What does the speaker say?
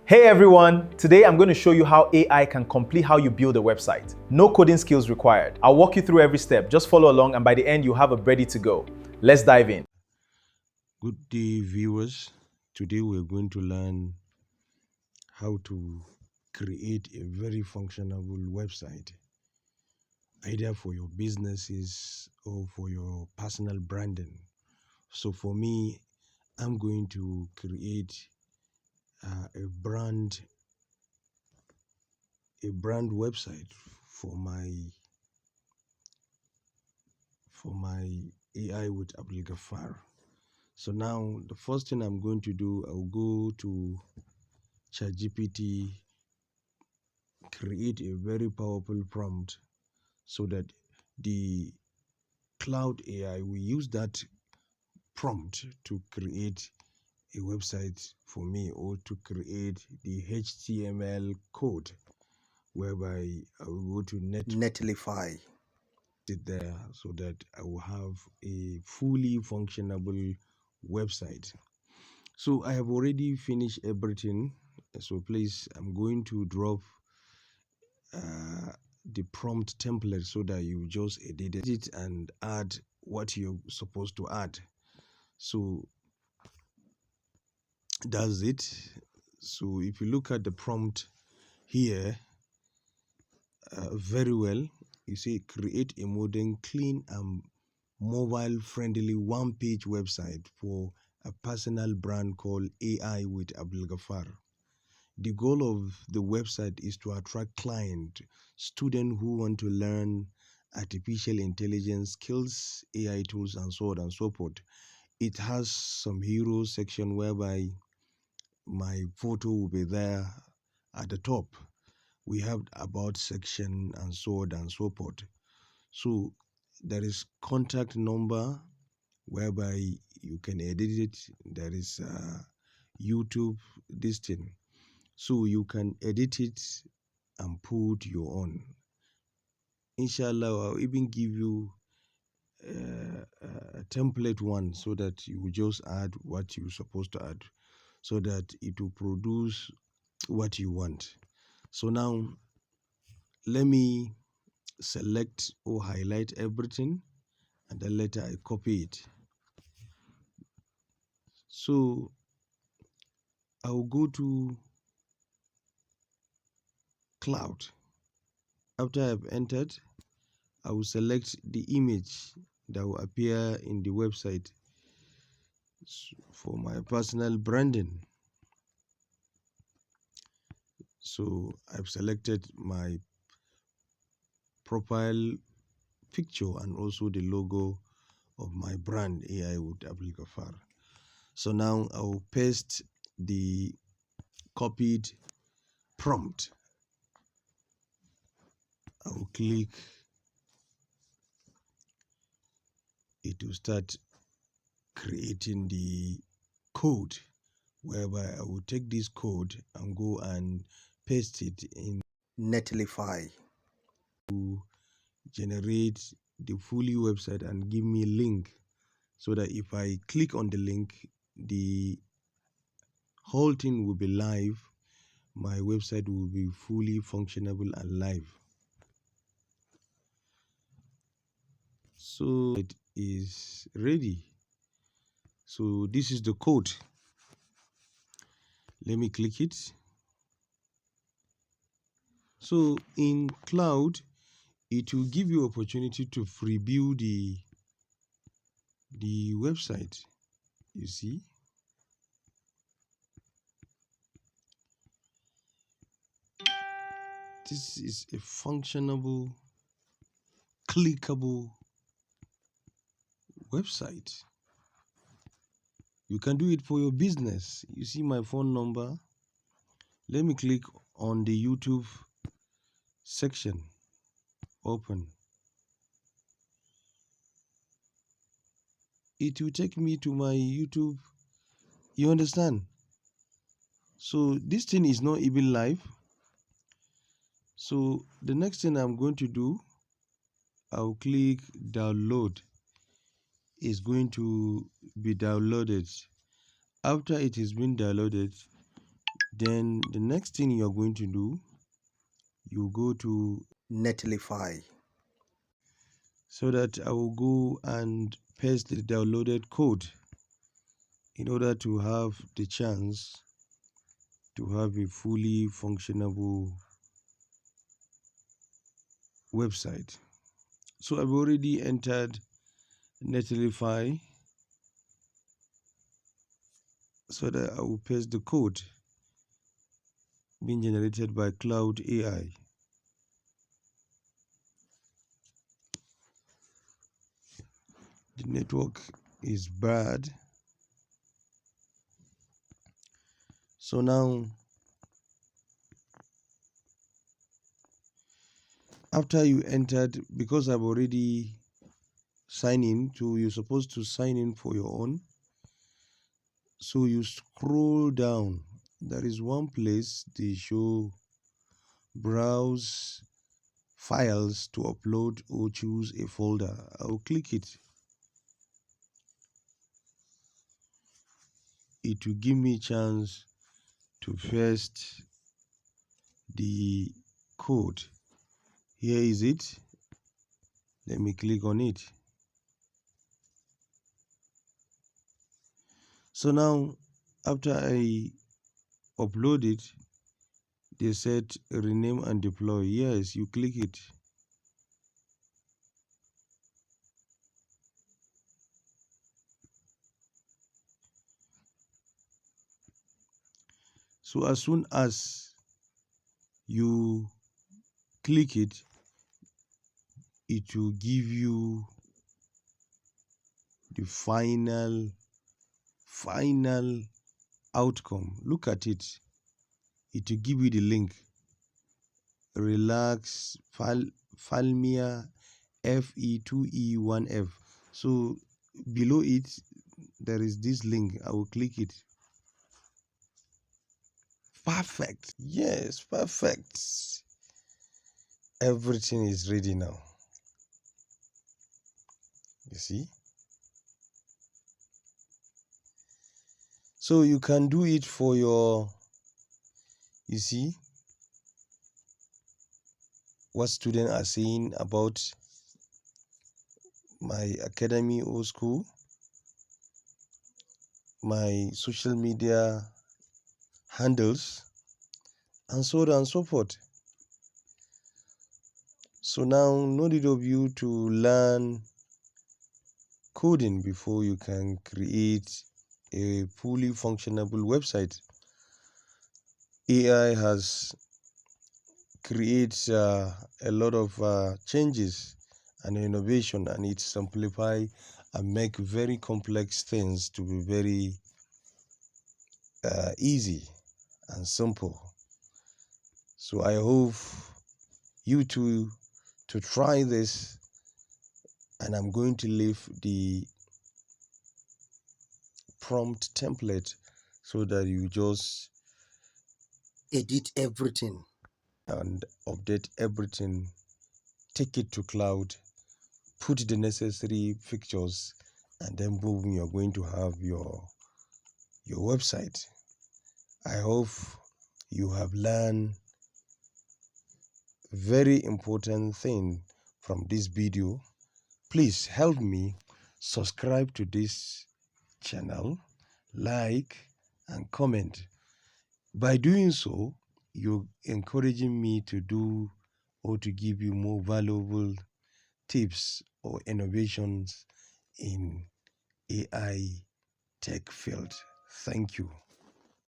Hey everyone, today I'm going to show you how AI can complete how you build a website. No coding skills required. I'll walk you through every step, just follow along and by the end you'll have it ready to go. Let's dive in. Good day viewers. Today we're going to learn how to create a very functional website, either for your businesses or for your personal branding. So for me, I'm going to create a brand website for my AI with Abdul Gaffar. So now the first thing I'm going to do, I'll go to ChatGPT, create a very powerful prompt so that the cloud AI will use that prompt to create a website for me, or to create the HTML code, whereby I will go to Netlify it there so that I will have a fully functionable website. So I have already finished everything. So please, I'm going to drop the prompt template so that you just edit it and add what you're supposed to add. So that's it. So if you look at the prompt here very well, you see create a modern, clean and mobile friendly one-page website for a personal brand called AI with Abdulgaffar. The goal of the website is to attract clients, students who want to learn artificial intelligence skills, AI tools, and so on and so forth. It has some hero section whereby my photo will be there at the top. We have about section and so on and so forth. So there is contact number whereby you can edit it. There is YouTube, this thing. So you can edit it and put your own. Inshallah, I'll even give you a template one so that you will just add what you're supposed to add so that it will produce what you want. So now let me select or highlight everything and then later I copy it. So I'll go to cloud. After I've entered, I will select the image that will appear in the website for my personal branding. So I've selected my profile picture and also the logo of my brand, AI with Abdul Gaffar. So now I will paste the copied prompt. I will click, it will start creating the code, whereby I will take this code and go and paste it in Netlify to generate the fully website and give me a link, so that if I click on the link, the whole thing will be live. My website will be fully functionable and live. So it is ready. So this is the code. Let me click it. So in cloud, it will give you opportunity to preview the website. You see, this is a functionable, clickable website. You can do it for your business. You see my phone number. Let me click on the YouTube section. Open. It will take me to my YouTube. You understand? So this thing is not even live. So the next thing I'm going to do, I'll click download. It's going to be downloaded. After it has been downloaded, Then the next thing you're going to do, you go to Netlify. So that I will go and paste the downloaded code in order to have the chance to have a fully functionable website. So I've already entered Netlify so that I will paste the code being generated by Cloud AI. The network is bad. So now, after you entered, because I've already signed in, you're supposed to sign in for your own. So you scroll down. There is one place they show browse files to upload or choose a folder. I'll click it. It will give me a chance to paste the code. Here is it. Let me click on it. So now, after I upload it, they said rename and deploy. Yes, you click it. So as soon as you click it, it will give you the final outcome. Look at it. It will give you the link. Relax Falmia FE2E1F. So below it there is this link. I will click it. Perfect. Yes, perfect. Everything is ready now. You see? So you can do it for your, you see what students are saying about my academy or school, my social media handles, and so on and so forth. So now, no need of you to learn coding before you can create a fully functionable website. AI has created a lot of changes and innovation, and it simplify and make very complex things to be very easy and simple. So I hope you too to try this, and I'm going to leave the prompt template so that you just edit everything and update everything, take it to cloud, put the necessary pictures, and then boom, you're going to have your website. I hope you have learned very important thing from this video. Please help me subscribe to this channel, like and comment. By doing so, you're encouraging me to do or to give you more valuable tips or innovations in AI tech field. Thank you.